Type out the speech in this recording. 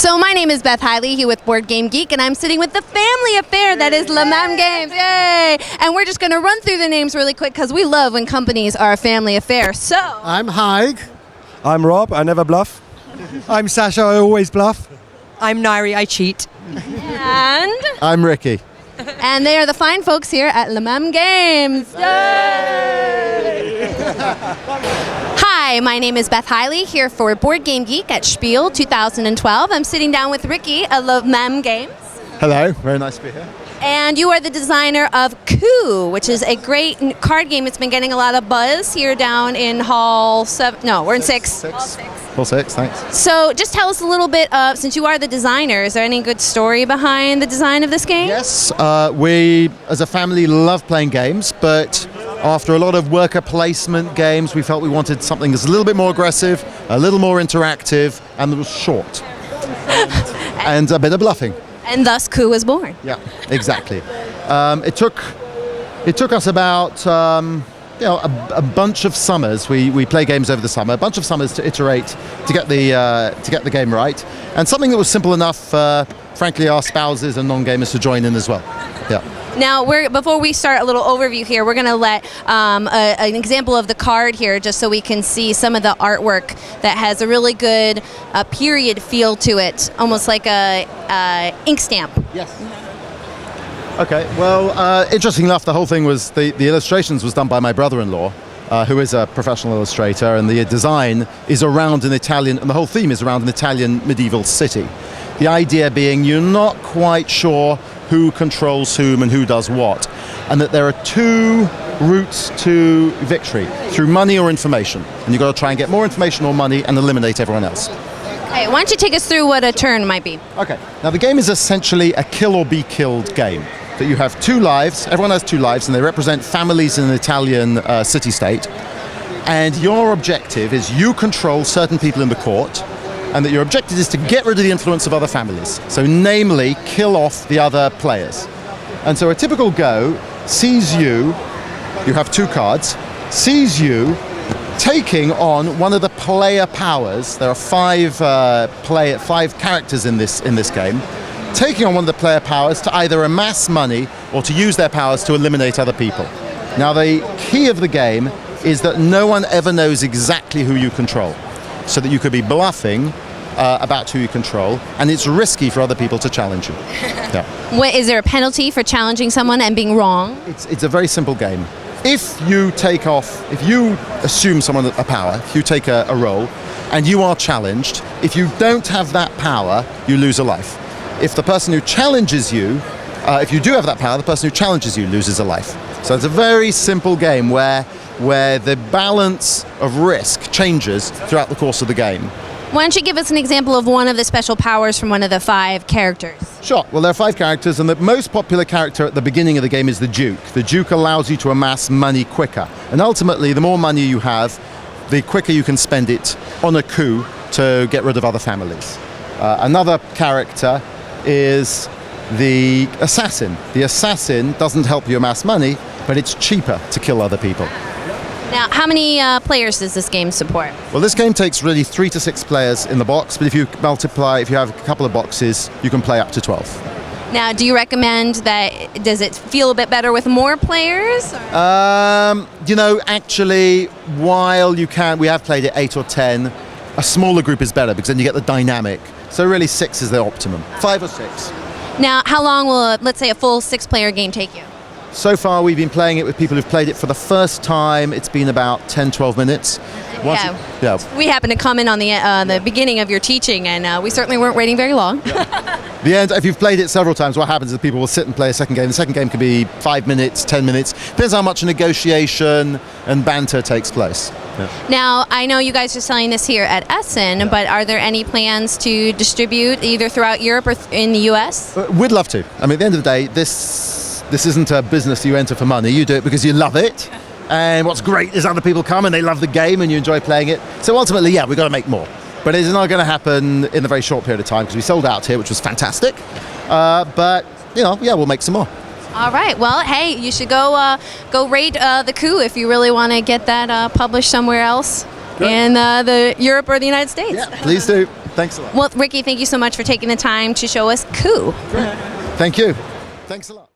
So my name is Beth Hiley here with Board Game Geek, and I'm sitting with the family affair that is Le Mem Games. Yay! And we're just going to run through the names really quick because we love when companies are a family affair. So I'm Haig. I'm Rob, I never bluff. I'm Sasha, I always bluff. I'm Nairi, I cheat. and I'm Ricky. and they are the fine folks here at Le Mem Games. Yay! Hi, my name is Beth Hiley here for Board Game Geek at Spiel 2012. I'm sitting down with Ricky at Le Mem Games. Hello, very nice to be here. And you are the designer of Coup, which is a great card game. It's been getting a lot of buzz here down in Hall 7. No, we're in 6. Hall 6, thanks. So just tell us a little bit of, since you are the designer, is there any good story behind the design of this game? Yes, we as a family love playing games, but after a lot of worker placement games, we felt we wanted something that's a little bit more aggressive, a little more interactive, and that was short. And a bit of bluffing. And thus Coup was born. Yeah, exactly. It took us about a bunch of summers. We play games over the summer, a bunch of summers to iterate to get the game right, and something that was simple enough, frankly, our spouses and non-gamers to join in as well. Yeah. Now, before we start a little overview here, we're going to let an example of the card here just so we can see some of the artwork that has a really good period feel to it, almost like a ink stamp. Yes. Okay, well, interesting enough, the whole thing was, the illustrations was done by my brother-in-law, who is a professional illustrator, and the design is around an Italian, and the whole theme is around an Italian medieval city. The idea being you're not quite sure who controls whom and who does what, and that there are two routes to victory, through money or information, and you've got to try and get more information or money and eliminate everyone else. Okay, why don't you take us through what a turn might be? Okay, now the game is essentially a kill or be killed game. That you have 2 lives, everyone has 2 lives, and they represent families in an Italian city-state. And your objective is you control certain people in the court, and that your objective is to get rid of the influence of other families. So namely, kill off the other players. And so a typical go sees you have 2 cards, sees you taking on one of the player powers. There are 5 characters in this game. Taking on one of the player powers to either amass money or to use their powers to eliminate other people. Now the key of the game is that no one ever knows exactly who you control, so that you could be bluffing about who you control, and it's risky for other people to challenge you. Yeah. Is there a penalty for challenging someone and being wrong? It's a very simple game. If you assume someone a power, if you take a role, and you are challenged, if you don't have that power, you lose a life. If the person who challenges you, if you do have that power, the person who challenges you loses a life. So it's a very simple game where the balance of risk changes throughout the course of the game. Why don't you give us an example of one of the special powers from one of the 5 characters? Sure. Well, there are 5 characters, and the most popular character at the beginning of the game is the Duke. The Duke allows you to amass money quicker. And ultimately, the more money you have, the quicker you can spend it on a coup to get rid of other families. Another character is the assassin. The assassin doesn't help you amass money, but it's cheaper to kill other people. Now, how many players does this game support? Well, this game takes really 3 to 6 players in the box, but if you have a couple of boxes, you can play up to 12. Now, do you recommend that, does it feel a bit better with more players? Actually, while we have played it 8 or 10, a smaller group is better because then you get the dynamic. So really 6 is the optimum. 5 or 6. Now, how long will, let's say, a full 6-player game take you? So far, we've been playing it with people who've played it for the first time. It's been about 10-12 minutes. We happened to come in on the beginning of your teaching, and we certainly weren't waiting very long. The end, if you've played it several times, what happens is people will sit and play a second game. The second game can be 5 minutes, 10 minutes. Depends how much negotiation and banter takes place. Yeah. Now, I know you guys are selling this here at Essen, but are there any plans to distribute either throughout Europe or in the US? We'd love to. I mean, at the end of the day, this isn't a business you enter for money. You do it because you love it. And what's great is other people come and they love the game and you enjoy playing it. So ultimately, we've got to make more. But it's not going to happen in a very short period of time because we sold out here, which was fantastic. But, we'll make some more. All right. Well, hey, you should go rate the Coup if you really want to get that published somewhere else in the Europe or the United States. Yeah, please do. Thanks a lot. Well, Ricky, thank you so much for taking the time to show us Coup. Thank you. Thanks a lot.